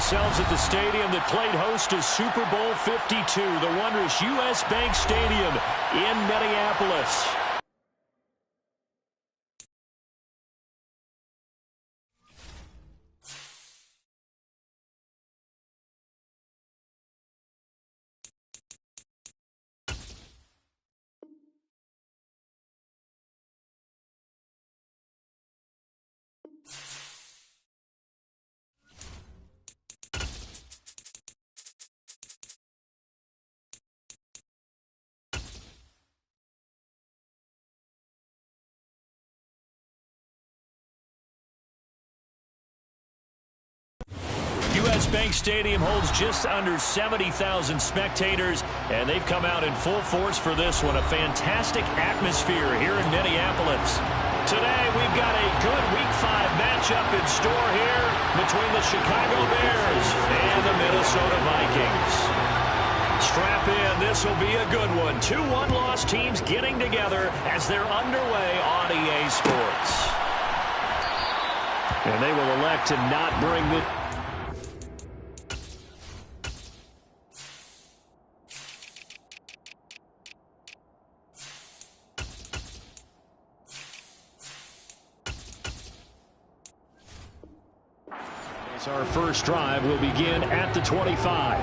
ourselves at the stadium that played host to Super Bowl 52, the wondrous U.S. Bank Stadium in Minneapolis. U.S. Bank Stadium holds just under 70,000 spectators, and they've come out in full force for this one. A fantastic atmosphere here in Minneapolis. Today, we've got a good Week 5 matchup in store here between the Chicago Bears and the Minnesota Vikings. Strap in, this will be a good one. Two one-loss teams getting together as they're underway on EA Sports. And they will elect to not bring the... Our first drive will begin at the 25.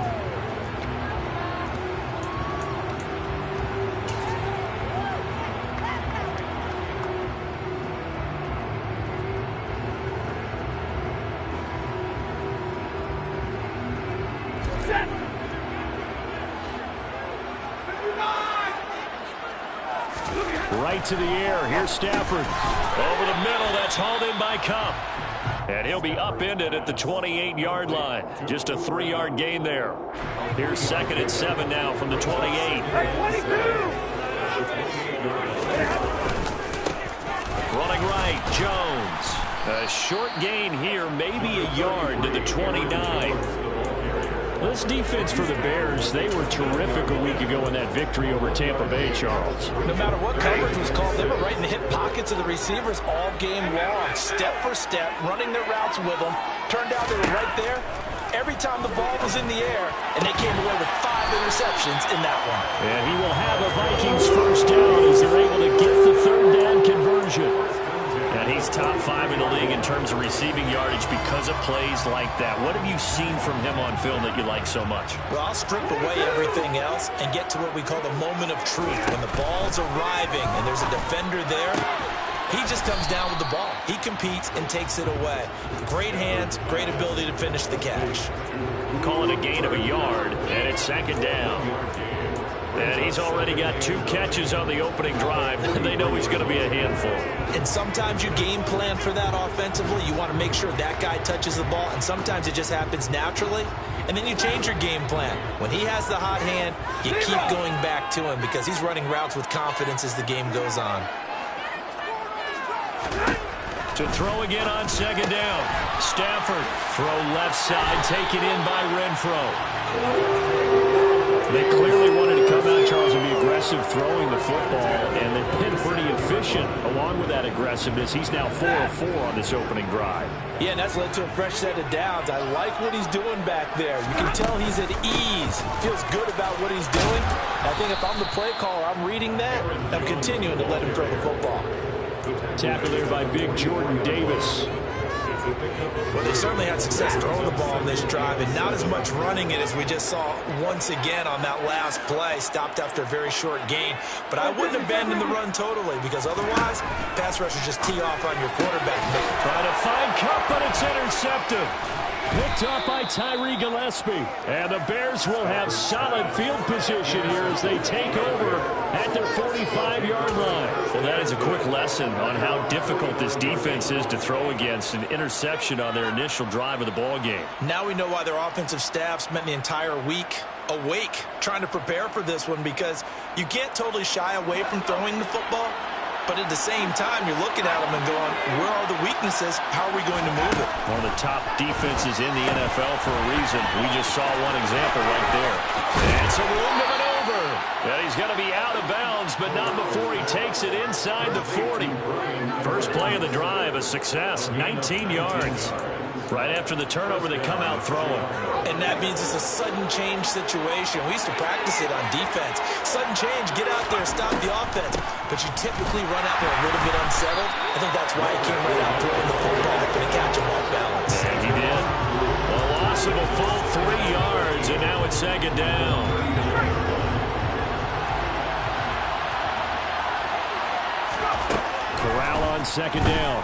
Right to the air. Here's Stafford. Over the middle. That's hauled in by Cup. And he'll be upended at the 28-yard line. Just a 3-yard gain there. Here's 2nd and 7 now from the 28. Running right, Jones. A short gain here, maybe a yard to the 29. This defense for the Bears, they were terrific a week ago in that victory over Tampa Bay, Charles. No matter what coverage was called, they were right in the hip pockets of the receivers all game long, step for step, running their routes with them. Turned out they were right there every time the ball was in the air, and they came away with 5 interceptions in that one. And he will have a Vikings first down as they're able to get the 3rd down conversion. And he's top 5 in the league in terms of receiving yardage because of plays like that. What have you seen from him on film that you like so much? Well, I'll strip away everything else and get to what we call the moment of truth. When the ball's arriving and there's a defender there, he just comes down with the ball. He competes and takes it away. Great hands, great ability to finish the catch. Calling a gain of a yard, and it's 2nd down. And he's already got 2 catches on the opening drive. They know he's going to be a handful. And sometimes you game plan for that offensively. You want to make sure that guy touches the ball, and sometimes it just happens naturally. And then you change your game plan. When he has the hot hand, you keep going back to him because he's running routes with confidence as the game goes on. To throw again on 2nd down. Stafford, throw left side, taken in by Renfro. They clearly wanted to come out, Charles, and be aggressive throwing the football, and they've been pretty efficient along with that aggressiveness. He's now 4 of 4 on this opening drive. Yeah, and that's led to a fresh set of downs. I like what he's doing back there. You can tell he's at ease. Feels good about what he's doing. I think if I'm the play caller, I'm reading that. I'm continuing to let him throw the football. Tackle there by big Jordan Davis. Well, they certainly had success throwing the ball in this drive, and not as much running it as we just saw once again on that last play. Stopped after a very short gain. But I wouldn't abandon the run totally, because otherwise, pass rushers just tee off on your quarterback. Trying to find Cup, but it's intercepted. Picked up by Tyree Gillespie. And the Bears will have solid field position here as they take over at their 45-yard line. Well, that is a quick lesson on how difficult this defense is to throw against. An interception on their initial drive of the ball game. Now we know why their offensive staff spent the entire week awake trying to prepare for this one, because you can't totally shy away from throwing the football. But at the same time, you're looking at them and going, where are the weaknesses? How are we going to move it? One of the top defenses in the NFL for a reason. We just saw one example right there. And it's a room to maneuver. And he's going to be out of bounds, but not before he takes it inside the 40. First play of the drive, a success, 19 yards. Right after the turnover, they come out throwing. And that means it's a sudden change situation. We used to practice it on defense. Sudden change, get out there, stop the offense. But you typically run out there a little bit unsettled. I think that's why he came right out throwing the football, hoping to catch him off balance. And he did. A loss of a full 3 yards, and now it's second down. Corral on second down.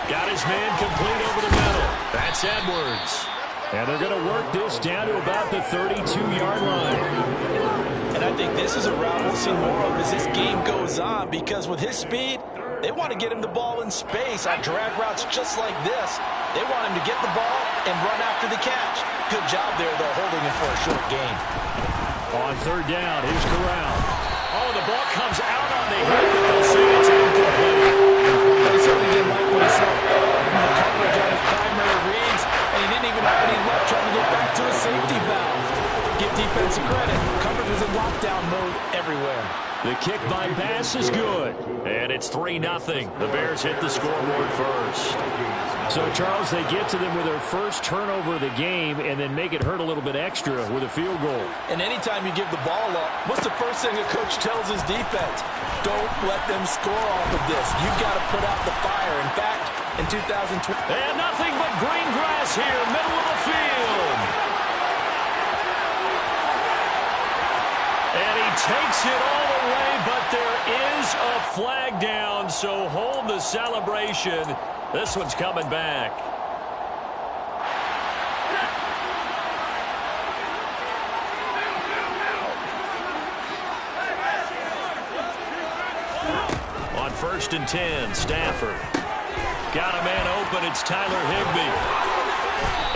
Got his man complete over the middle. That's Edwards. And they're going to work this down to about the 32-yard line. And I think this is a route we'll see more of as this game goes on, because with his speed, they want to get him the ball in space on drag routes just like this. They want him to get the ball and run after the catch. Good job there, though, holding him for a short gain. On third down, here's Corral. Oh, the ball comes out on the hit, but they'll say it's incomplete. But he certainly didn't like what he saw from the coverage on his primary reads, and he didn't even have any luck trying to get back to his safety valve. Give defensive credit. Coverage was in lockdown mode everywhere. The kick by pass is good. And it's 3-0. The Bears hit the scoreboard first. So, Charles, they get to them with their first turnover of the game and then make it hurt a little bit extra with a field goal. And anytime you give the ball up, what's the first thing a coach tells his defense? Don't let them score off of this. You've got to put out the fire. In fact, in 2020... And nothing but green grass here, middle of the field. And he takes it all the way, but there is a flag down, so hold the celebration. This one's coming back. On 1st and 10, Stafford. Got a man open, it's Tyler Higbee.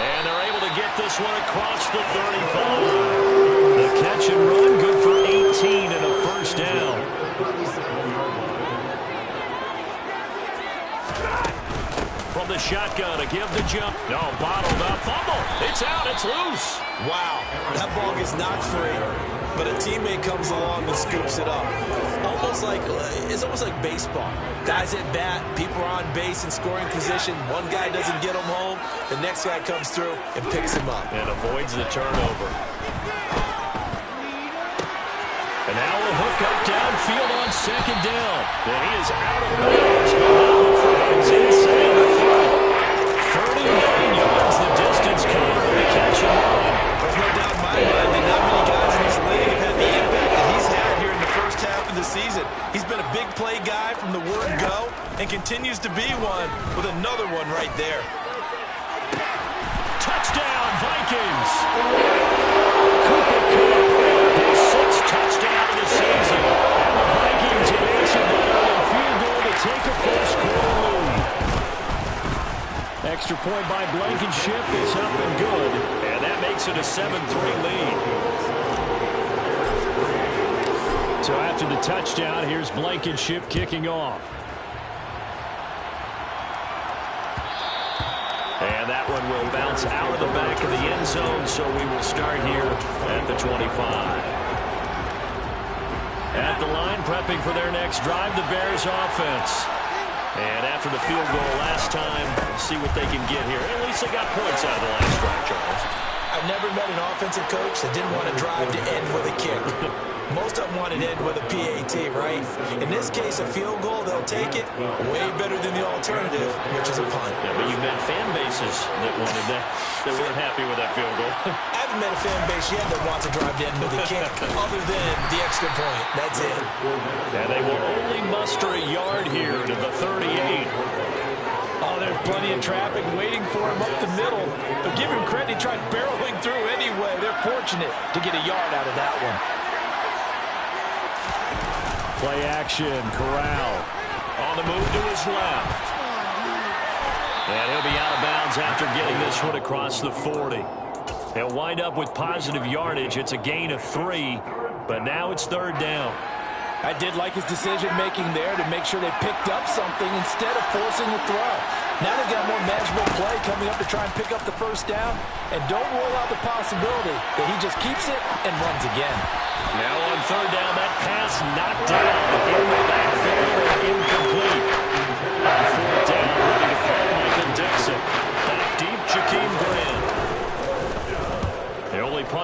And they're able to get this one across the 35. The catch and run, good for 18 and a first down. From the shotgun to give the jump. No, bottled up, fumble. It's out, it's loose. Wow, that ball gets knocked free, but a teammate comes along and scoops it up. It's almost like baseball. Guys at bat, people are on base in scoring position. One guy doesn't get him home, the next guy comes through and picks him up. And avoids the turnover. And now we'll hook up downfield on second down. And he is out of bounds, but now the flags inside the 30. 39 yards the distance covered on the catch and run. There's no doubt in my mind that not many guys in this league have had the impact that he's had here in the first half of the season. He's been a big play guy from the word go and continues to be one with another one right there. Touchdown, Vikings. Cooper Kupp, his 6th touchdown of the season. And the Vikings have answered that early field goal to take a first-quarter lead. Extra point by Blankenship is up and good, and that makes it a 7-3 lead. So after the touchdown, here's Blankenship kicking off. And that one will bounce out of the back of the end zone, so we will start here at the 25. At the line, prepping for their next drive, the Bears offense. And after the field goal last time, see what they can get here. At least they got points out of the last drive, Charles. I've never met an offensive coach that didn't want to drive to end with a kick. Most of them want to end with a PAT, right? In this case, a field goal, they'll take it. Way better than the alternative, which is a punt. Yeah, but you've met fan bases that wanted that, that weren't happy with that field goal. I haven't met a fan base yet that wants to drive to end with a kick, other than the extra point. That's it. And they will only muster a yard here to the 38. Oh, there's plenty of traffic waiting for him up the middle. But give him credit, he tried barreling through anyway. They're fortunate to get a yard out of that one. Play action, Corral. On the move to his left. And he'll be out of bounds after getting this one across the 40. He'll wind up with positive yardage. It's a gain of 3, but now it's third down. I did like his decision-making there to make sure they picked up something instead of forcing a throw. Now they've got more manageable play coming up to try and pick up the first down. And don't rule out the possibility that he just keeps it and runs again. Now on third down, that pass knocked down in the backfield and incomplete. On fourth down, ready to throw Michael Dixon. That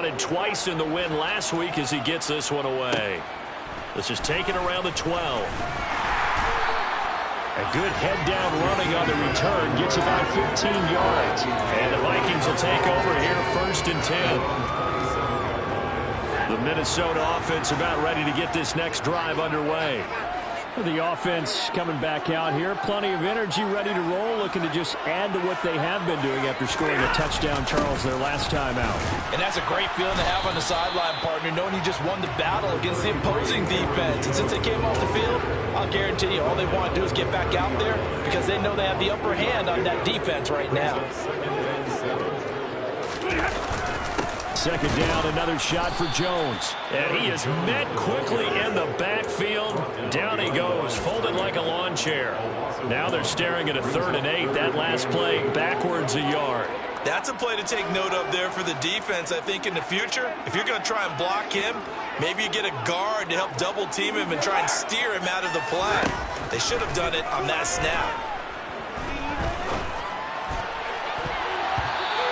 counted twice in the win last week as he gets this one away. This is taken around the 12. A good head-down running on the return gets about 15 yards. And the Vikings will take over here 1st and 10. The Minnesota offense about ready to get this next drive underway. The offense coming back out here. Plenty of energy, ready to roll, looking to just add to what they have been doing after scoring a touchdown, Charles, their last time out. And that's a great feeling to have on the sideline, partner, knowing you just won the battle against the opposing defense. And since they came off the field, I'll guarantee you all they want to do is get back out there because they know they have the upper hand on that defense right now. Second down, another shot for Jones. And he is met quickly in the backfield. Down he goes, folded like a lawn chair. Now they're staring at a 3rd and 8. That last play, backwards a yard. That's a play to take note of there for the defense, I think, in the future. If you're going to try and block him, maybe you get a guard to help double-team him and try and steer him out of the play. They should have done it on that snap.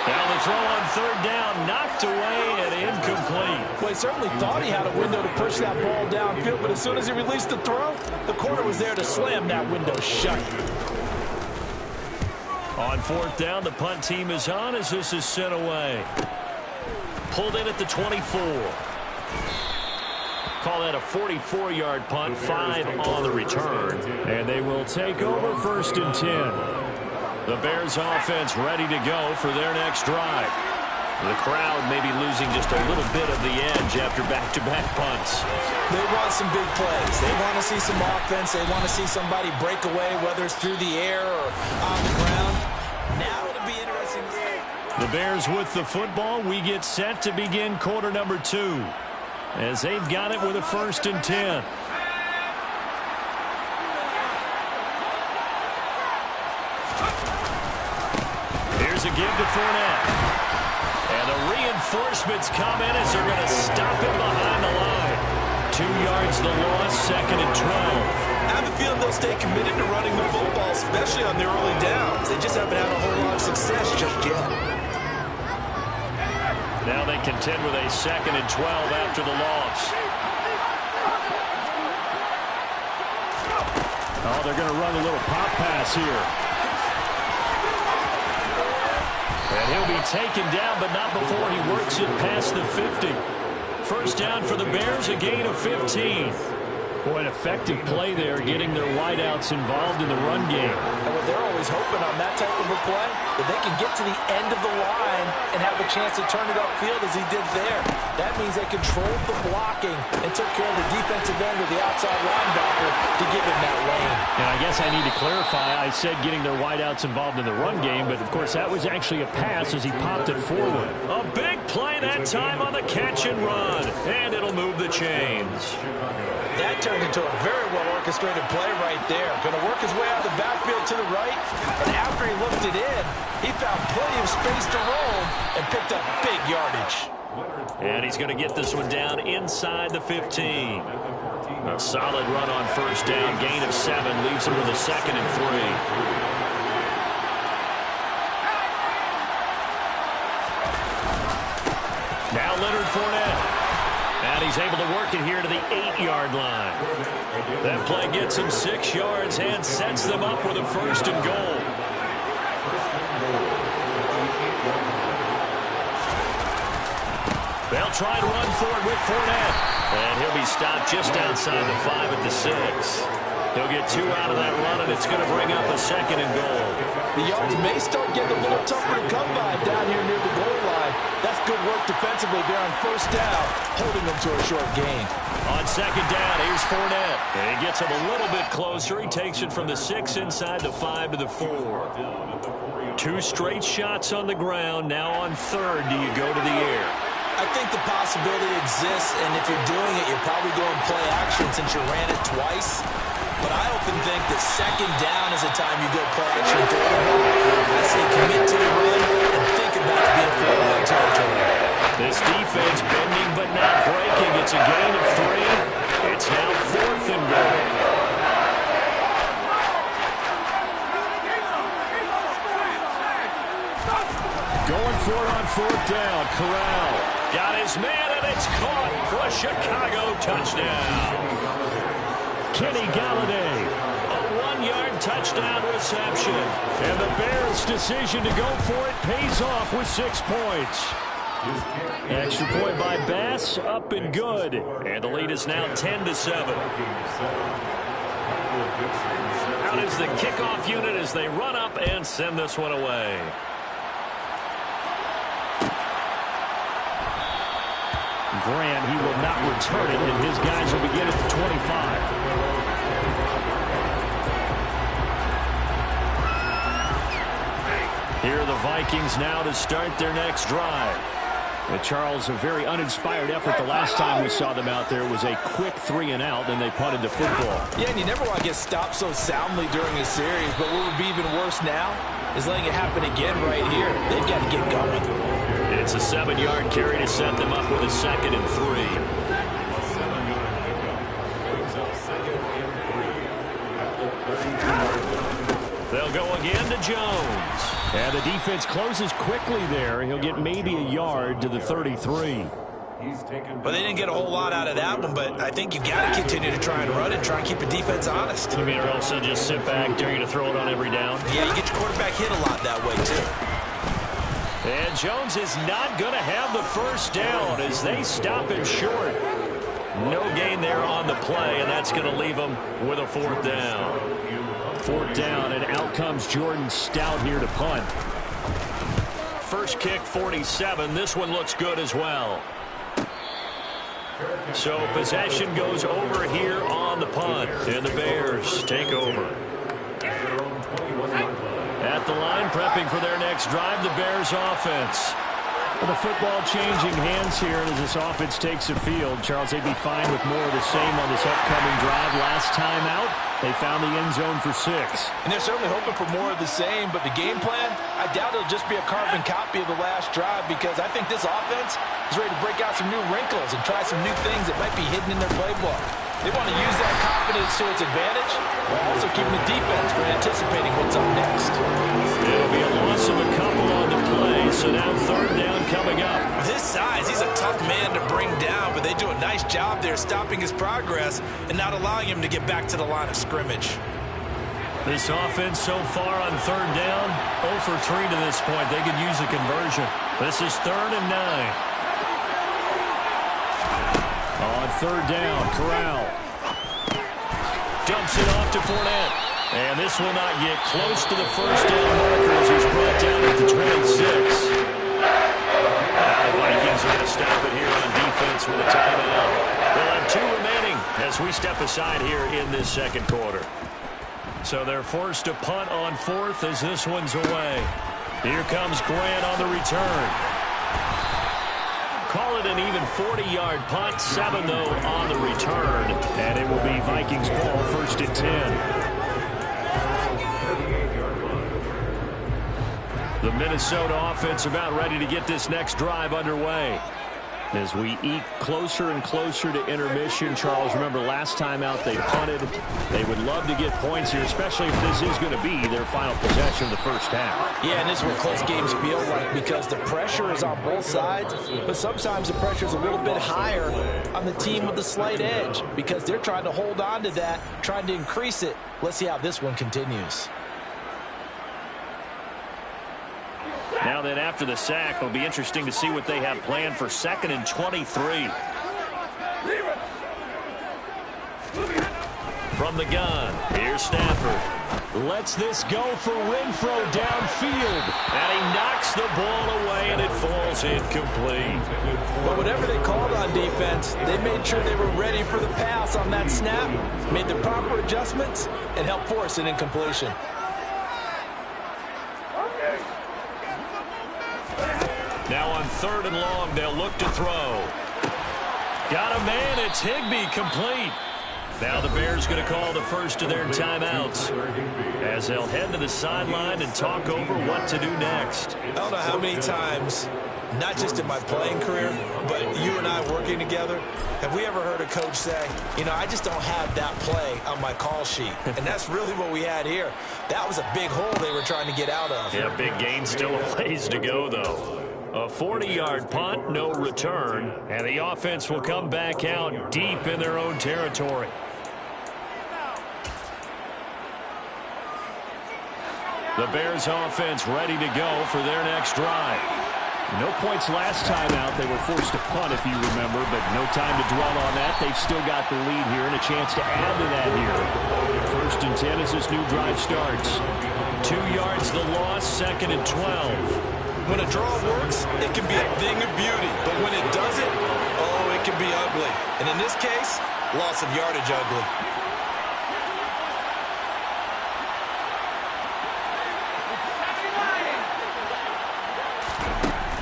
Now the throw on 3rd down, knocked away and incomplete. Well, he certainly thought he had a window to push that ball downfield, but as soon as he released the throw, the corner was there to slam that window shut. On 4th down, the punt team is on as this is sent away. Pulled in at the 24. Call that a 44-yard punt, 5 on the return. And they will take over 1st and 10. The Bears offense ready to go for their next drive. The crowd may be losing just a little bit of the edge after back-to-back punts. They want some big plays. They want to see some offense. They want to see somebody break away, whether it's through the air or on the ground. Now it'll be interesting to see. The Bears with the football. We get set to begin quarter number 2 as they've got it with a 1st and 10. Here's a give to Fournette. And the reinforcements come in as they're going to stop him behind the line. 2 yards the loss, 2nd and 12. I have a feeling they'll stay committed to running the football, especially on their early downs. They just haven't had a whole lot of success just yet. Now they contend with a 2nd and 12 after the loss. Oh, they're going to run a little pop pass here. And he'll be taken down, but not before he works it past the 50. 1st down for the Bears, a gain of 15. Boy, an effective play there, getting their wideouts involved in the run game. And what they're always hoping on that type of a play, that they can get to the end of the line and have a chance to turn it upfield as he did there. That means they controlled the blocking and took care of the defensive end of the outside linebacker to give him that lane. And I guess I need to clarify, I said getting their wideouts involved in the run game, but of course that was actually a pass as he popped it forward. A big play that time on the catch and run, and it'll move the chains. That turned into a very well-orchestrated play right there. Going to work his way out of the backfield to the right, and after he looked it in, he found plenty of space to roll and picked up big yardage. And he's going to get this one down inside the 15. A solid run on 1st down, gain of 7, leaves him with a 2nd and 3. Now Leonard Fournette. And he's able to work it here to the 8-yard line. That play gets him 6 yards and sets them up with a 1st and goal. They'll try to run for it with Fournette. And he'll be stopped just outside the 5 at the 6. He'll get 2 out of that run, and it's going to bring up a 2nd and goal. The yards may start getting a little tougher to come by down here near the goal line. That's good work defensively there on 1st down, holding them to a short gain. On 2nd down, here's Fournette. And he gets him a little bit closer. He takes it from the 6 inside the 5 to the 4. 2 straight shots on the ground. Now on 3rd, do you go to the air? I think the possibility exists, and if you're doing it, you're probably going play action since you ran it twice. But I often think that 2nd down is the time you go play action. I say commit to the run and think about it being 4-down territory. This defense bending but not breaking. It's a gain of 3. It's now 4th and goal. Going for it on 4th down. Corral. Got his man, and it's caught for a Chicago touchdown. Kenny Galladay, a 1-yard touchdown reception. And the Bears' decision to go for it pays off with 6 points. Extra point by Bass, up and good. And the lead is now 10-7. Out is the kickoff unit as they run up and send this one away. Grant, he will not return it, and his guys will begin at the 25. Here are the Vikings now to start their next drive. And Charles, a very uninspired effort the last time we saw them out there. It was a quick 3-and-out, then they punted the football. Yeah, and you never want to get stopped so soundly during a series, but what would be even worse now is letting it happen again right here. They've got to get going. It's a 7-yard carry to set them up with a 2nd and 3. They'll go again to Jones. And the defense closes quickly there. He'll get maybe a yard to the 33. Well, they didn't get a whole lot out of that one, but I think you got to continue to try and run it, try and keep the defense honest. You mean or else they'll just sit back, dare you to throw it on every down? Yeah, you get your quarterback hit a lot that way, too. And Jones is not going to have the first down as they stop him short. No gain there on the play, and that's going to leave them with a 4th down. 4th down, and out comes Jordan Stout here to punt. First kick, 47. This one looks good as well. So possession goes over here on the punt, and the Bears take over. At the line, prepping for their next drive, the Bears offense. Well, the football changing hands here as this offense takes the field. Charles, they'd be fine with more of the same on this upcoming drive. Last time out, they found the end zone for 6. And they're certainly hoping for more of the same, but the game plan, I doubt it'll just be a carbon copy of the last drive because I think this offense is ready to break out some new wrinkles and try some new things that might be hidden in their playbook. They want to use that confidence to its advantage while also keeping the defense for anticipating what's up next. It'll be a loss of a couple on the play, so now 3rd down coming up. With his size, he's a tough man to bring down, but they do a nice job there stopping his progress and not allowing him to get back to the line of scrimmage. This offense so far on 3rd down, 0 for 3 to this point. They could use a conversion. This is 3rd and 9. On 3rd down, Corral dumps it off to Fournette. And this will not get close to the first down marker as he's brought down at the 26. Now the Vikings are going to stop it here on defense with a timeout. They'll have 2 remaining as we step aside here in this 2nd quarter. So they're forced to punt on 4th as this one's away. Here comes Grant on the return. Call it an even 40-yard punt, 7 though on the return, and it will be Vikings ball, 1st and 10. The Minnesota offense about ready to get this next drive underway. As we eke closer and closer to intermission, Charles, remember last time out they punted. They would love to get points here, especially if this is going to be their final possession of the first half. Yeah, and this is what close games feel like because the pressure is on both sides, but sometimes the pressure is a little bit higher on the team with the slight edge because they're trying to hold on to that, trying to increase it. Let's see how this one continues. Now then, after the sack, it'll be interesting to see what they have planned for 2nd and 23. From the gun, here's Stafford. Lets this go for Renfro downfield. And he knocks the ball away, and it falls incomplete. But whatever they called on defense, they made sure they were ready for the pass on that snap, made the proper adjustments, and helped force an incompletion. Now on 3rd and long, they'll look to throw. Got a man, it's Higbee, complete. Now the Bears going to call the first of their timeouts as they'll head to the sideline and talk over what to do next. I don't know how many times, not just in my playing career, but you and I working together, have we ever heard a coach say, you know, I just don't have that play on my call sheet. And that's really what we had here. That was a big hole they were trying to get out of. Yeah, big gain, still a ways to go, though. A 40-yard punt, no return, and the offense will come back out deep in their own territory. The Bears offense ready to go for their next drive. No points last time out. They were forced to punt, if you remember, but no time to dwell on that. They've still got the lead here and a chance to add to that here. 1st and 10 as this new drive starts. 2 yards the loss, 2nd and 12. When a draw works, it can be a thing of beauty. But when it doesn't, oh, it can be ugly. And in this case, loss of yardage ugly.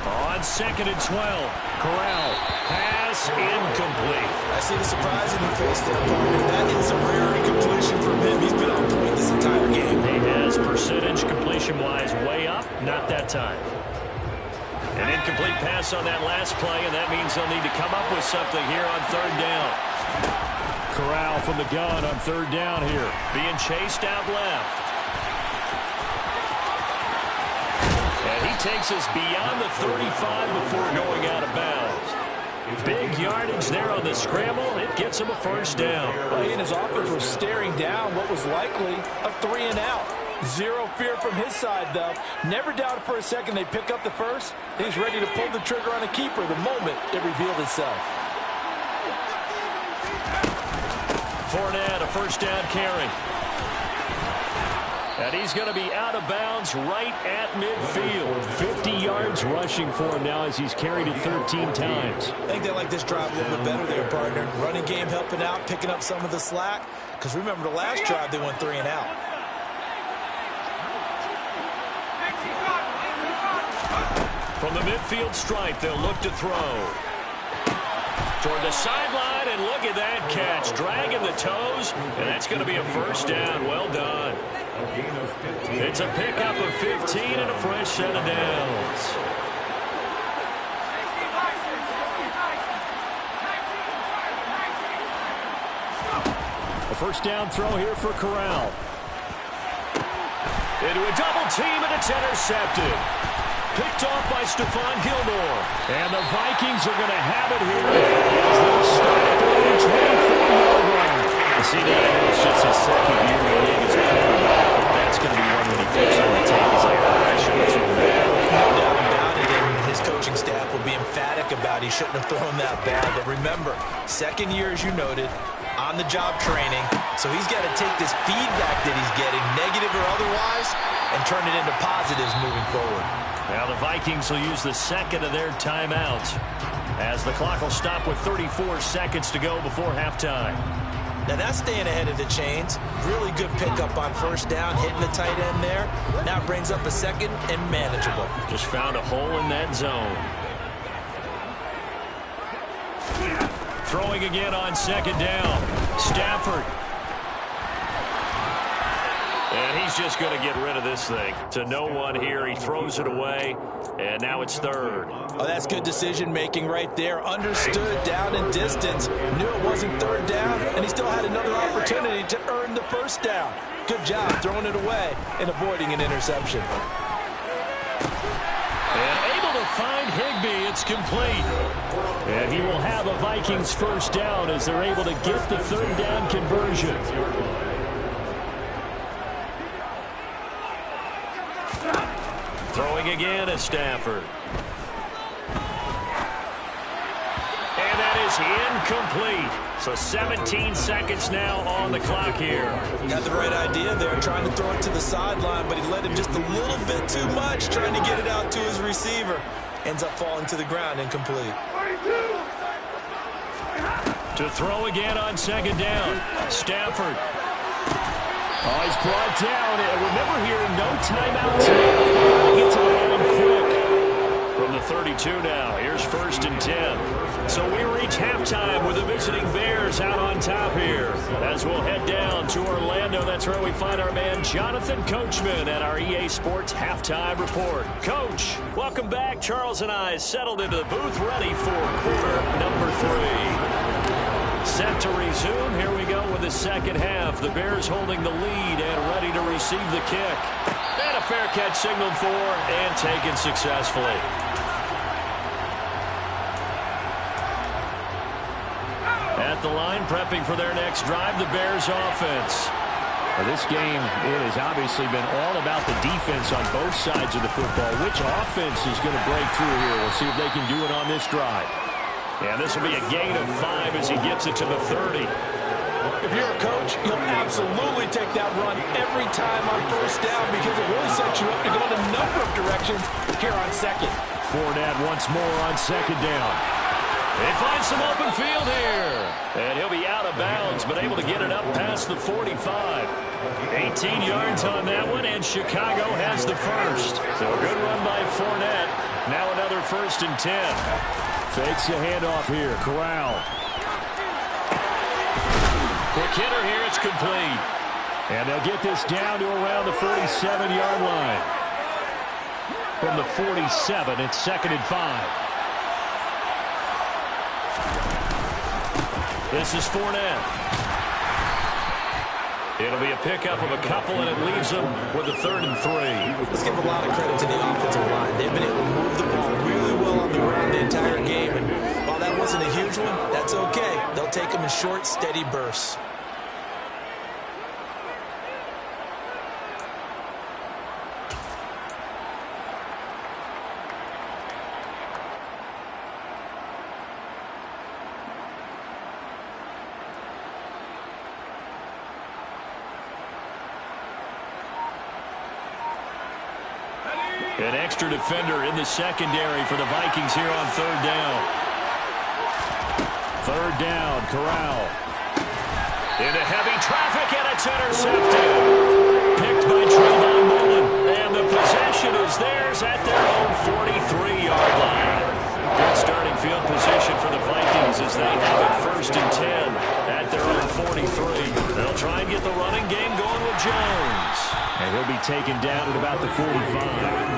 On 2nd and 12, Corral, pass incomplete. I see the surprise in your face there, partner. That is a rare incompletion from him. He's been on point this entire game. He has percentage completion-wise way up, not that time. An incomplete pass on that last play, and that means they'll need to come up with something here on 3rd down. Corral from the gun on 3rd down here. Being chased out left. And he takes us beyond the 35 before going out of bounds. Big yardage there on the scramble. It gets him a 1st down. Well, he and his offense were staring down what was likely a 3-and-out. Zero fear from his side, though. Never doubted for a second they'd pick up the first. He's ready to pull the trigger on a keeper the moment it revealed itself. Fournette, a 1st down carry. And he's going to be out of bounds right at midfield. 50 yards rushing for him now as he's carried it 13 times. I think they like this drive a little bit better there, partner. Running game helping out, picking up some of the slack. Because remember, the last drive they went 3-and-out. From the midfield stripe, they'll look to throw. Toward the sideline, and look at that catch. Dragging the toes, and that's going to be a 1st down. Well done. It's a pickup of 15 and a fresh set of downs. A 1st down throw here for Corral. Into a double team, and it's intercepted. Picked off by Stephon Gilmore. And the Vikings are going to have it here as they'll start at their own 24-yard line. You see that? It's just his 2nd year in the league as a quarterback, but that's going to be one when he flips on the tape. He's like, oh, I shouldn't have thrown that. No doubt about it, and his coaching staff will be emphatic about he shouldn't have thrown that ball. But remember, 2nd year, as you noted, on-the-job training. So he's got to take this feedback that he's getting, negative or otherwise, and turn it into positives moving forward. Now the Vikings will use the 2nd of their timeouts as the clock will stop with 34 seconds to go before halftime. Now that's staying ahead of the chains. Really good pickup on 1st down, hitting the tight end there. Now it brings up a 2nd and manageable. Just found a hole in that zone. Throwing again on 2nd down. Stafford. And he's just going to get rid of this thing. To no one here. He throws it away. And now it's 3rd. Oh, that's good decision-making right there. Understood down and distance. Knew it wasn't 3rd down, and he still had another opportunity to earn the 1st down. Good job throwing it away and avoiding an interception. And able to find Higbee. It's complete. And he will have a Vikings 1st down as they're able to get the 3rd down conversion. Throwing again at Stafford. And that is incomplete. So 17 seconds now on the clock here. Had the right idea there, trying to throw it to the sideline, but he let him just a little bit too much, trying to get it out to his receiver. Ends up falling to the ground, incomplete. To throw again on 2nd down. Stafford. Oh, he's brought down. And remember here, no timeouts. Got to get to the line quick. From the 32 now, here's 1st and 10. So we reach halftime with the visiting Bears out on top here. As we'll head down to Orlando, that's where we find our man Jonathan Coachman at our EA Sports Halftime Report. Coach, welcome back. Charles and I settled into the booth ready for quarter number 3. Set to resume. Here we go with the 2nd half. The Bears holding the lead and ready to receive the kick. And a fair catch signaled for and taken successfully. the line, prepping for their next drive, the Bears offense. Well, this game, it has obviously been all about the defense on both sides of the football. Which offense is going to break through here? We'll see if they can do it on this drive. And this will be a gain of 5 as he gets it to the 30. If you're a coach, you'll absolutely take that run every time on first down because it really sets you up to go in a number of directions here on second. Fournette once more on second down. They find some open field here. And he'll be out of bounds, but able to get it up past the 45. 18 yards on that one, and Chicago has the first. So a good run by Fournette. Now another 1st and 10. Fakes the handoff here. Corral. Quick hitter here. It's complete. And they'll get this down to around the 47-yard line. From the 47, it's 2nd and 5. This is Fournette. It'll be a pickup of a couple, and it leaves them with a 3rd and 3. Let's give a lot of credit to the offensive line. They've been able to move the ball really well on the ground the entire game. And while that wasn't a huge one, that's okay. They'll take them in short, steady bursts. An extra defender in the secondary for the Vikings here on 3rd down. 3rd down, Corral. Into heavy traffic, and it's intercepted. Picked by Trayvon Mullen. And the possession is theirs at their own 43-yard line. Good starting field position for the Vikings as they have it 1st and 10 at their own 43. They'll try and get the running game going with Jones. And he'll be taken down at about the 45.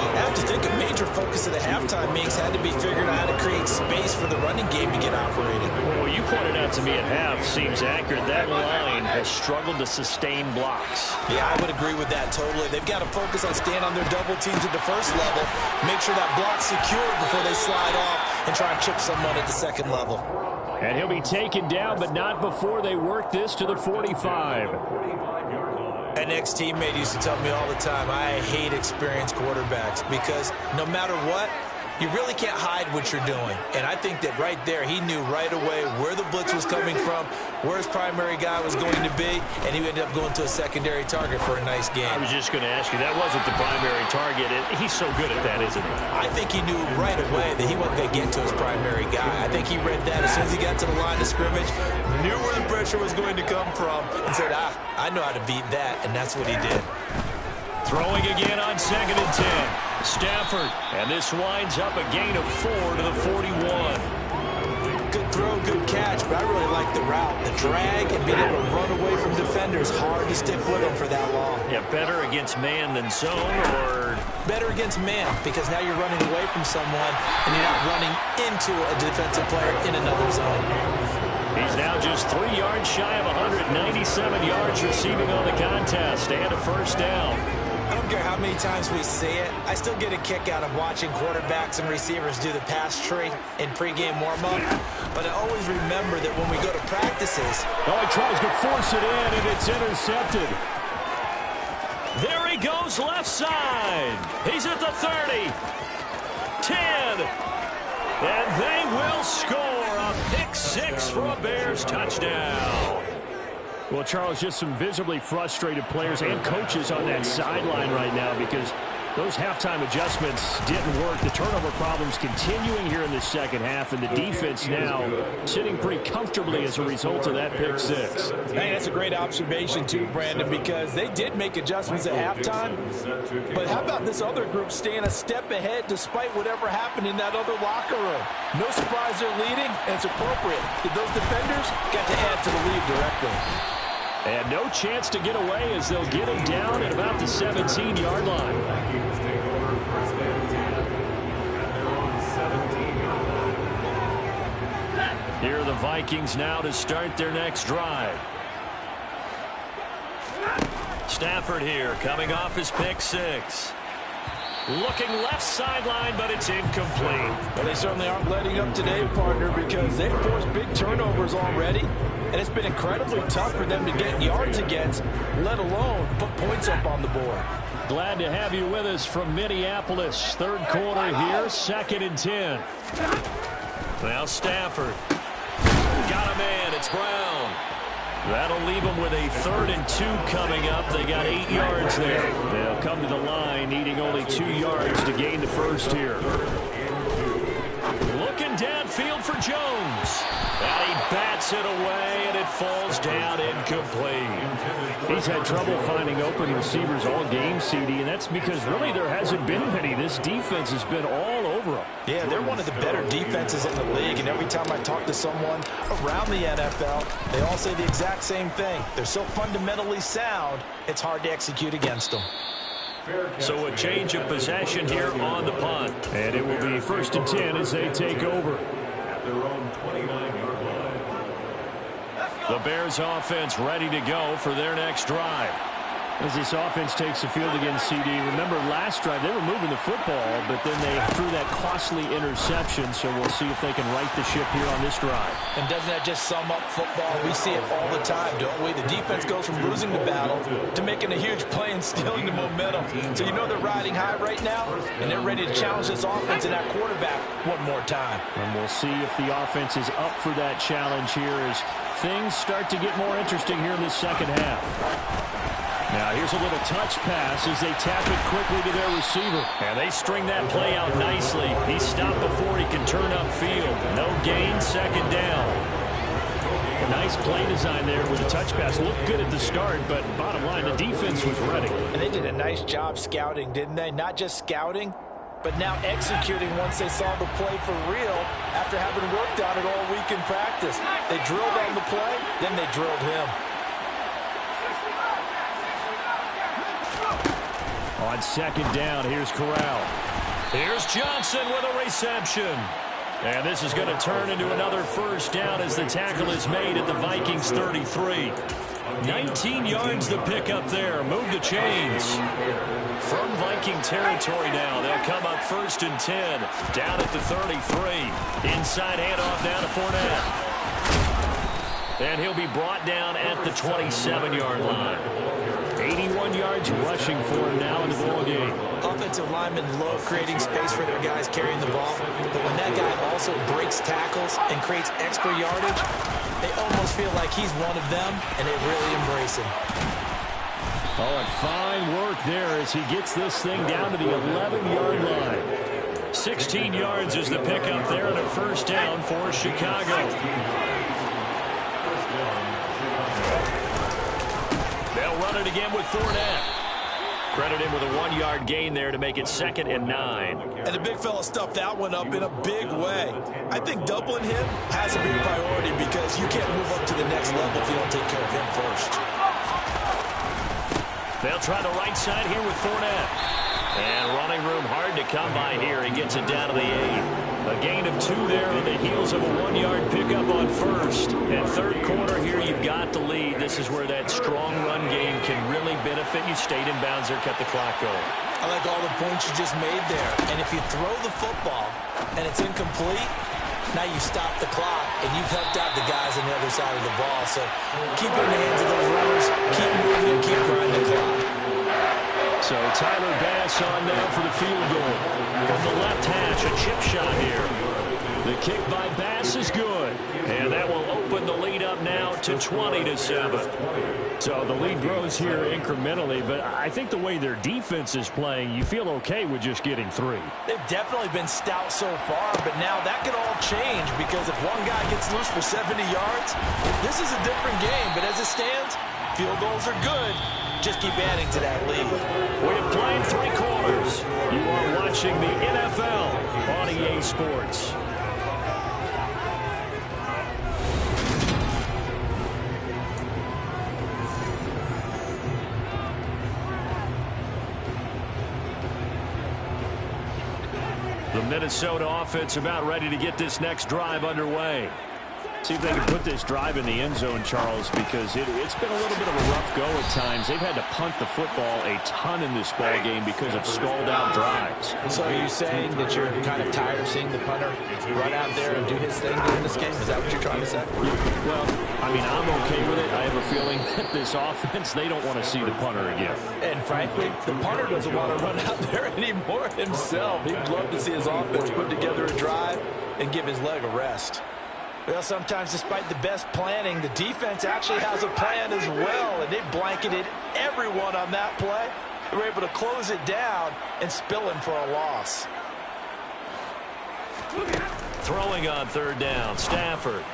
I have to think a major focus of the halftime mix had to be figuring out how to create space for the running game to get operated. Well, you pointed out to me at half seems accurate. That line has struggled to sustain blocks. Yeah, I would agree with that totally. They've got to focus on staying on their double teams at the first level, make sure that block's secure before they slide off and try and chip someone at the second level. And he'll be taken down, but not before they work this to the 45. An ex-teammate used to tell me all the time, I hate experienced quarterbacks because no matter what, you really can't hide what you're doing. And I think that right there, he knew right away where the blitz was coming from, where his primary guy was going to be, and he ended up going to a secondary target for a nice game. I was just going to ask you, that wasn't the primary target. He's so good at that, isn't he? I think he knew right away that he wasn't going to get to his primary guy. I think he read that as soon as he got to the line of scrimmage, knew where the pressure was going to come from, and said, I know how to beat that, and that's what he did. Throwing again on 2nd and 10. Stafford, and this winds up a gain of 4 to the 41. Good throw, good catch, but I really like the route. The drag and being able to run away from defenders, hard to stick with them for that long. Yeah, better against man than zone, or? Better against man, because now you're running away from someone, and you're not running into a defensive player in another zone. He's now just 3 yards shy of 197 yards receiving on the contest, and a 1st down. I don't care how many times we see it. I still get a kick out of watching quarterbacks and receivers do the pass tree in pregame warm-up. But I always remember that when we go to practices. Oh, he tries to force it in, and it's intercepted. There he goes left side. He's at the 30. 10. And they will score a pick-6 for a Bears touchdown. Well, Charles, just some visibly frustrated players and coaches on that sideline right now because those halftime adjustments didn't work. The turnover problems continuing here in the second half, and the defense now sitting pretty comfortably as a result of that pick-6. Hey, that's a great observation too, Brandon, because they did make adjustments at halftime. But how about this other group staying a step ahead despite whatever happened in that other locker room? No surprise they're leading, and it's appropriate. Those defenders got to add to the lead directly. And no chance to get away as they'll get him down at about the 17-yard line. Here are the Vikings now to start their next drive. Stafford here coming off his pick-6. Looking left sideline, but it's incomplete. Well, they certainly aren't letting up today, partner, because they've forced big turnovers already, and it's been incredibly tough for them to get yards against, let alone put points up on the board. Glad to have you with us from Minneapolis. Third quarter here, 2nd and 10. Now Stafford. Got a man. It's Brown. That'll leave them with a 3rd and 2 coming up. They got 8 yards there. They'll come to the line, needing only 2 yards to gain the first here. Looking downfield for Jones. And he bats it away, and it falls down incomplete. He's had trouble finding open receivers all game, CD, and that's because really there hasn't been many. This defense has been all over them. Yeah, they're one of the better defenses in the league, and every time I talk to someone around the NFL, they all say the exact same thing. They're so fundamentally sound, it's hard to execute against them. So a change of possession here on the punt. And it will be 1st and 10 as they take over. The Bears offense ready to go for their next drive. As this offense takes the field against CD, remember last drive they were moving the football, but then they threw that costly interception, so we'll see if they can right the ship here on this drive. And doesn't that just sum up football? We see it all the time, don't we? The defense goes from losing the battle to making a huge play and stealing the momentum. So you know they're riding high right now, and they're ready to challenge this offense and that quarterback one more time. And we'll see if the offense is up for that challenge here as things start to get more interesting here in the second half. Now here's a little touch pass as they tap it quickly to their receiver. And they string that play out nicely. He stopped before he can turn upfield. No gain, 2nd down. A nice play design there with a touch pass. Looked good at the start, but bottom line, the defense was ready. And they did a nice job scouting, didn't they? Not just scouting, but now executing once they saw the play for real after having worked on it all week in practice. They drilled on the play, then they drilled him. On 2nd down, here's Corral. Here's Johnson with a reception. And this is going to turn into another 1st down as the tackle is made at the Vikings 33. 19 yards the pick up there. Move the chains. From Viking territory now, they'll come up 1st and 10. Down at the 33. Inside handoff down to Fournette. And he'll be brought down at the 27-yard line. 81 yards rushing for him now in the ball game. Offensive linemen love creating space for their guys carrying the ball, but when that guy also breaks tackles and creates extra yardage, they almost feel like he's one of them, and they really embrace him. Oh, and fine work there as he gets this thing down to the 11-yard line. 16 yards is the pickup there and a 1st down for Chicago. They'll run it again with Fournette. Credit him with a 1-yard gain there to make it 2nd and 9. And the big fella stuffed that one up in a big way. I think doubling him has a big priority because you can't move up to the next level if you don't take care of him first. They'll try the right side here with Fournette. And running room hard to come by here. He gets it down to the 8. A gain of 2 there on the heels of a 1-yard pickup on 1st. And 3rd quarter here, you've got the lead. This is where that strong run game can really benefit you. Stayed in bounds there, kept the clock going. I like all the points you just made there. And if you throw the football and it's incomplete, now you stop the clock and you've helped out the guys on the other side of the ball. So keep it in the hands of those runners, keep moving and keep grinding the clock. So Tyler Bass on now for the field goal. From the left hash, a chip shot here. The kick by Bass is good. And that will open the lead up now to 20-7. So the lead grows here incrementally, but I think the way their defense is playing, you feel okay with just getting 3. They've definitely been stout so far, but now that could all change because if one guy gets loose for 70 yards, this is a different game. But as it stands, field goals are good. Just keep adding to that lead. We have played 3 quarters. You are watching the NFL on EA Sports. The Minnesota offense about ready to get this next drive underway. See if they can put this drive in the end zone, Charles, because it's been a little bit of a rough go at times. They've had to punt the football a ton in this ball game because of stalled-out drives. So are you saying that you're kind of tired of seeing the punter run out there and do his thing during this game? Is that what you're trying to say? Well, I mean, I'm okay with it. I have a feeling that this offense, they don't want to see the punter again. And frankly, the punter doesn't want to run out there anymore himself. He'd love to see his offense put together a drive and give his leg a rest. Well, sometimes despite the best planning, the defense actually has a plan as well, and they blanketed everyone on that play. They were able to close it down and spill him for a loss. Throwing on third down, Stafford.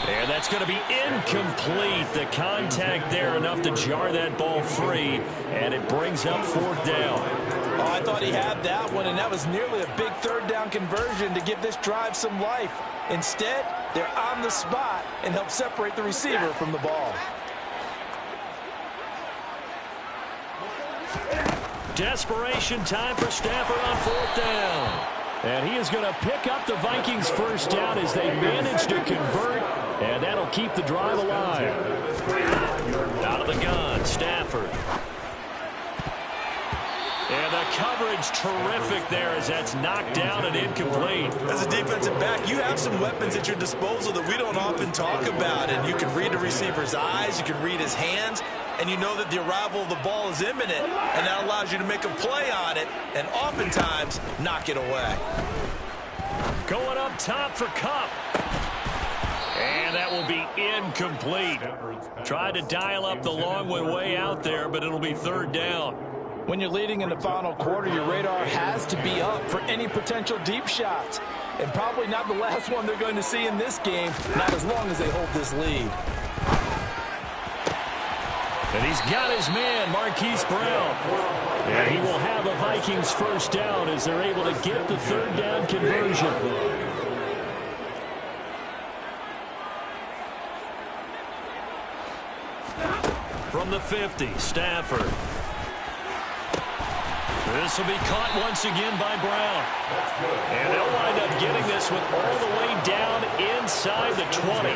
And that's going to be incomplete. The contact there enough to jar that ball free, and it brings up fourth down. Oh, I thought he had that one, and that was nearly a big third down conversion to give this drive some life. Instead, they're on the spot and help separate the receiver from the ball. Desperation time for Stafford on fourth down. And he is going to pick up the Vikings first down as they manage to convert, and that'll keep the drive alive. Out of the gun, Stafford. And the coverage terrific there as that's knocked down and incomplete. As a defensive back, you have some weapons at your disposal that we don't often talk about. And you can read the receiver's eyes, you can read his hands, and you know that the arrival of the ball is imminent. And that allows you to make a play on it and oftentimes knock it away. Going up top for Kupp. And that will be incomplete. Tried to dial up the long one way out there, but it'll be third down. When you're leading in the final quarter, your radar has to be up for any potential deep shots. And probably not the last one they're going to see in this game, not as long as they hold this lead. And he's got his man, Marquise Brown. And he will have a Vikings first down as they're able to get the third down conversion. From the 50, Stafford. This will be caught once again by Brown. And they'll wind up getting this one all the way down inside the 20.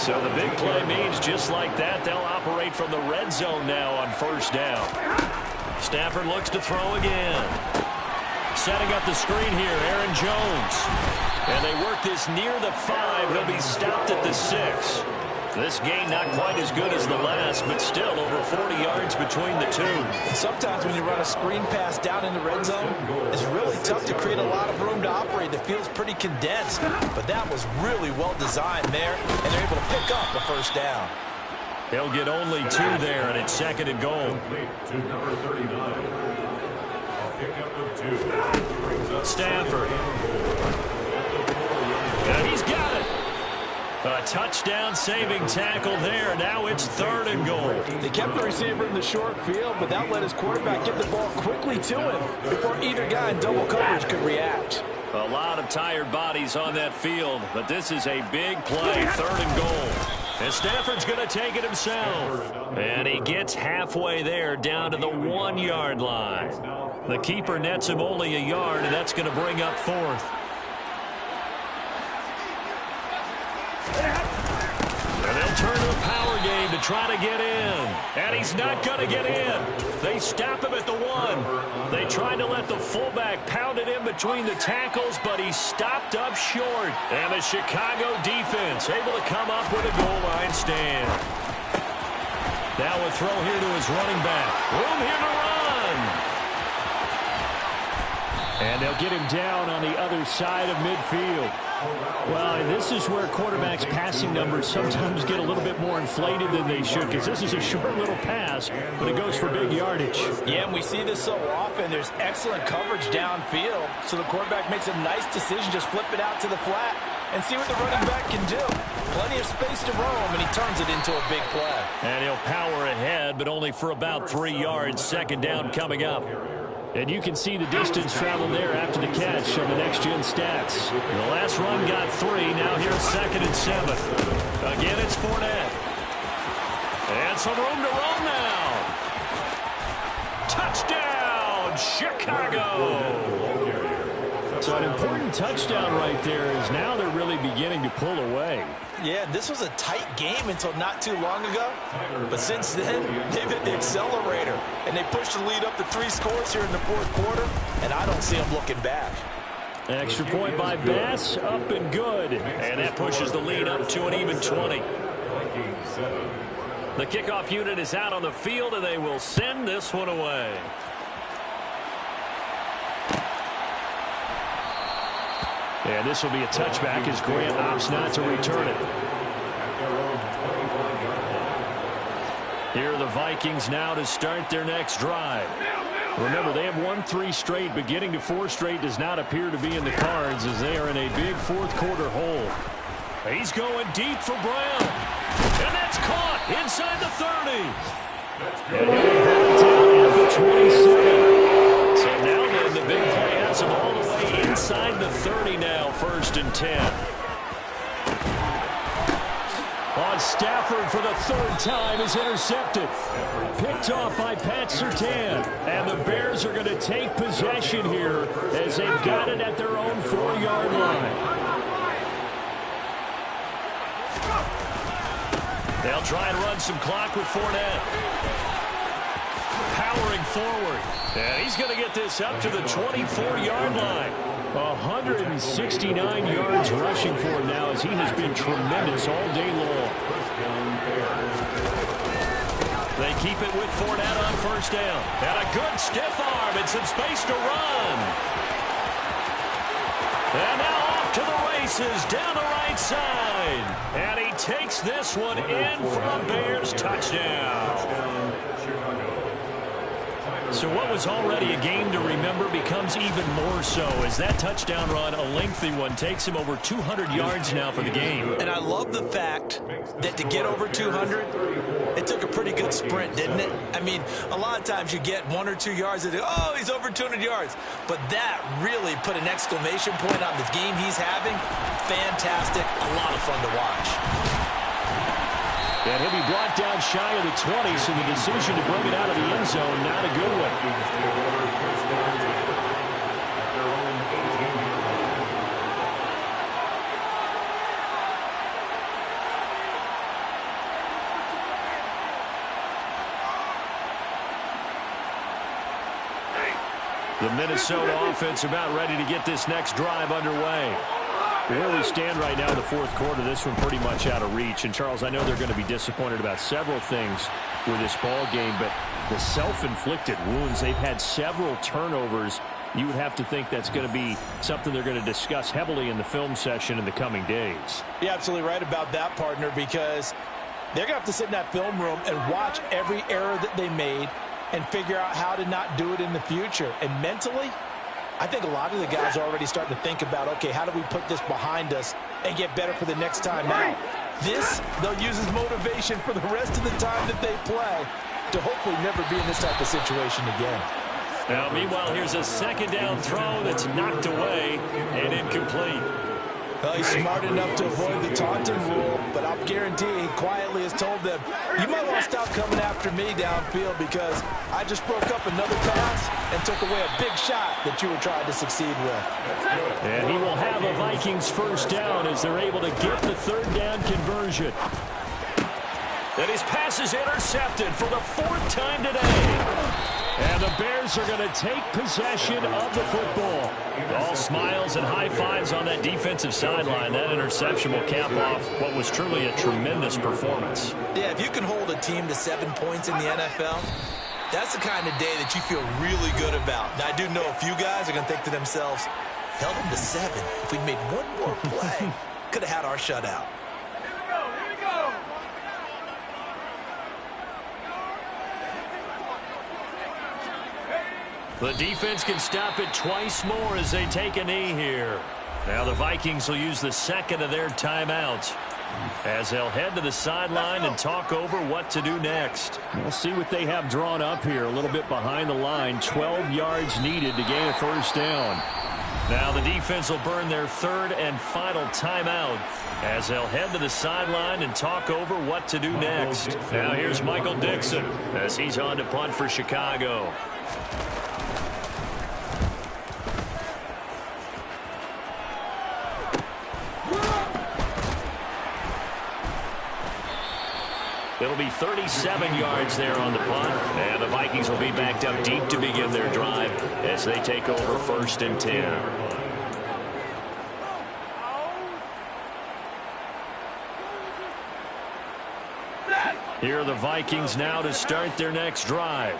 So the big play means just like that, they'll operate from the red zone now on first down. Stafford looks to throw again. Setting up the screen here, Aaron Jones. And they work this near the 5. He'll be stopped at the 6. This gain not quite as good as the last, but still over 40 yards between the two. Sometimes when you run a screen pass down in the red zone, it's really tough to create a lot of room to operate. The field's pretty condensed, but that was really well designed there, and they're able to pick up the first down. They'll get only 2 there, and it's second and goal. To number 39. A pickup of 2. Stafford. And he's got it. A touchdown-saving tackle there. Now it's third and goal. They kept the receiver in the short field, but that let his quarterback get the ball quickly to him before either guy in double coverage could react. A lot of tired bodies on that field, but this is a big play, third and goal. And Stafford's going to take it himself. And he gets halfway there down to the 1-yard line. The keeper nets him only a yard, and that's going to bring up fourth. And they'll turn to a power game to try to get in. And he's not going to get in. They stop him at the 1. They tried to let the fullback pound it in between the tackles, but he stopped up short. And the Chicago defense able to come up with a goal line stand. Now a throw here to his running back. Room here to run. And they'll get him down on the other side of midfield. Well, this is where quarterbacks' passing numbers sometimes get a little bit more inflated than they should, because this is a short little pass, but it goes for big yardage. Yeah, and we see this so often. There's excellent coverage downfield, so the quarterback makes a nice decision, just flip it out to the flat and see what the running back can do. Plenty of space to roam, and he turns it into a big play. And he'll power ahead, but only for about 3 yards. Second down coming up. And you can see the distance traveled there after the catch on the next-gen stats. The last run got 3. Now here's second and 7. Again, it's Fournette. And some room to run now. Touchdown, Chicago. So an important touchdown right there is now they're really beginning to pull away. Yeah, this was a tight game until not too long ago. But since then, they've hit the accelerator. And they pushed the lead up to 3 scores here in the fourth quarter. And I don't see them looking back. Extra point by Bass, up and good. And that pushes the lead up to an even 20. The kickoff unit is out on the field, and they will send this one away. And this will be a touchback as Grant opts not to return it. Here are the Vikings now to start their next drive. Remember, they have won 3 straight, but getting to 4 straight does not appear to be in the cards as they are in a big fourth quarter hole. He's going deep for Brown. And that's caught inside the 30. And he'll be brought down at the 27. So now then, the big play has him all the way inside the 30 now, 1st and 10. On Stafford for the 3rd time is intercepted. Picked off by Pat Surtain. And the Bears are going to take possession here as they've got it at their own 4-yard line. They'll try and run some clock with Fournette. Powering forward. And he's going to get this up to the 24-yard line. 169 yards rushing for him now as he has been tremendous all day long. They keep it with Fournette on 1st down. And a good stiff arm and some space to run. And now off to the races down the right side. And he takes this one in for a Bears touchdown. So what was already a game to remember becomes even more so as that touchdown run, a lengthy one, takes him over 200 yards now for the game. And I love the fact that to get over 200, it took a pretty good sprint, didn't it? I mean, a lot of times you get 1 or 2 yards and oh, he's over 200 yards. But that really put an exclamation point on the game he's having. Fantastic. A lot of fun to watch. And he'll be brought down shy of the 20, so the decision to bring it out of the end zone, not a good one. The Minnesota offense about ready to get this next drive underway. Where we stand right now in the fourth quarter, this one pretty much out of reach. And, Charles, I know they're going to be disappointed about several things with this ball game, but the self-inflicted wounds, they've had several turnovers. You would have to think that's going to be something they're going to discuss heavily in the film session in the coming days. You're absolutely right about that, partner, because they're going to have to sit in that film room and watch every error that they made and figure out how to not do it in the future. And mentally, I think a lot of the guys are already starting to think about, okay, how do we put this behind us and get better for the next time out? This, they'll use as motivation for the rest of the time that they play to hopefully never be in this type of situation again. Now, meanwhile, here's a 2nd down throw that's knocked away and incomplete. Well, he's smart enough to avoid the taunting rule, but I'll guarantee he quietly has told them, you might want to stop coming after me downfield because I just broke up another pass and took away a big shot that you were trying to succeed with. And he will have a Vikings 1st down as they're able to get the 3rd down conversion. And his pass is intercepted for the 4th time today. And the Bears are going to take possession of the football. All smiles and high fives on that defensive sideline. That interception will cap off what was truly a tremendous performance. Yeah, if you can hold a team to 7 points in the NFL, that's the kind of day that you feel really good about. Now, I do know a few guys are going to think to themselves, held them to 7. If we'd made one more play, could have had our shutout. The defense can stop it twice more as they take a knee here. Now the Vikings will use the 2nd of their timeouts as they'll head to the sideline and talk over what to do next. We'll see what they have drawn up here a little bit behind the line. 12 yards needed to gain a 1st down. Now the defense will burn their 3rd and final timeout as they'll head to the sideline and talk over what to do next. Now here's Michael Dixon as he's on to punt for Chicago. It'll be 37 yards there on the punt. And the Vikings will be backed up deep to begin their drive as they take over 1st and 10. Here are the Vikings now to start their next drive.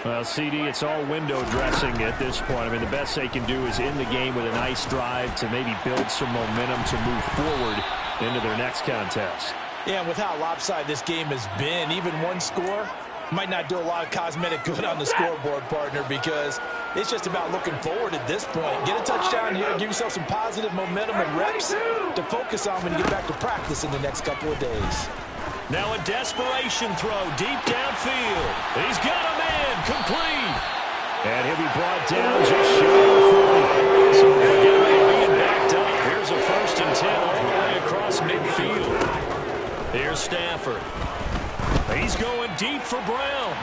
Well, CD, it's all window dressing at this point. I mean, the best they can do is end the game with a nice drive to maybe build some momentum to move forward into their next contest. Yeah, and with how lopsided this game has been, even one score might not do a lot of cosmetic good on the scoreboard, partner, because it's just about looking forward at this point. Get a touchdown here, give yourself some positive momentum and reps to focus on when you get back to practice in the next couple of days. Now a desperation throw deep downfield. He's got a man complete. And he'll be brought down just shy of 40. So forget about being backed up. Here's a 1st and 10 all the way across midfield. Here's Stafford. He's going deep for Brown.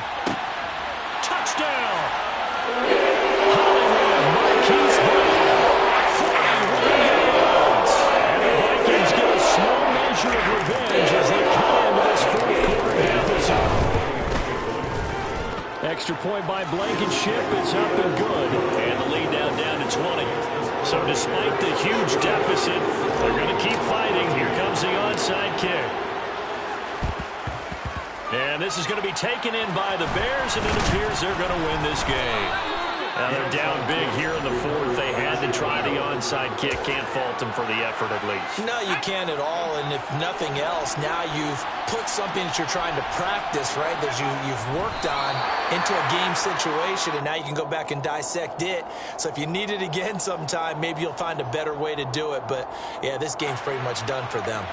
Touchdown. Hollywood Marquise Brown. 41 yards. And the Vikings get a small measure of revenge as they come into this 4th quarter deficit. Extra point by Blankenship. It's up and good. And the lead now down to 20. So despite the huge deficit, they're going to keep fighting. Here comes the onside kick. And this is going to be taken in by the Bears, and it appears they're going to win this game. Now they're down big here in the 4th. They had to try the onside kick. Can't fault them for the effort at least. No, you can't at all. And if nothing else, now you've put something that you're trying to practice, right, that you've worked on into a game situation, and now you can go back and dissect it. So if you need it again sometime, maybe you'll find a better way to do it. But, yeah, this game's pretty much done for them.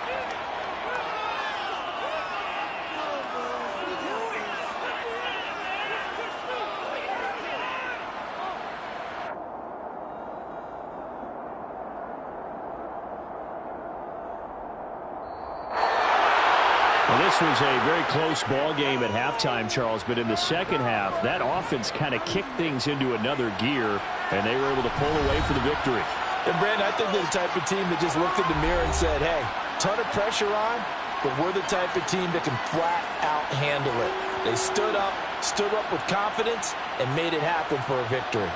This was a very close ball game at halftime, Charles, but in the second half, that offense kind of kicked things into another gear, and they were able to pull away for the victory. And, Brandon, I think they're the type of team that just looked in the mirror and said, hey, ton of pressure on, but we're the type of team that can flat out handle it. They stood up with confidence, and made it happen for a victory.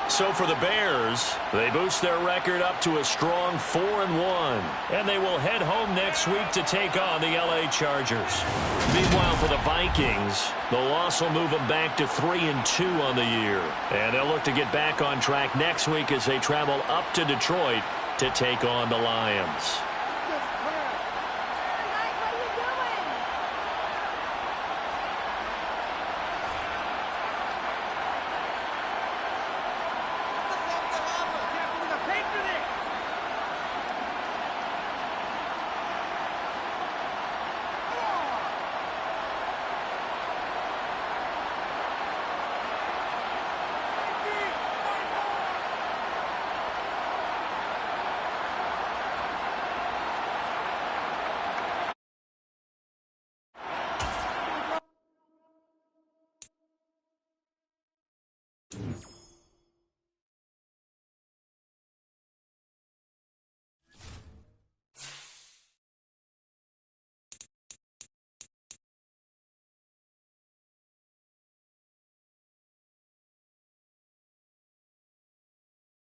So for the Bears, they boost their record up to a strong 4-1. And they will head home next week to take on the LA Chargers. Meanwhile, for the Vikings, the loss will move them back to 3-2 on the year. And they'll look to get back on track next week as they travel up to Detroit to take on the Lions.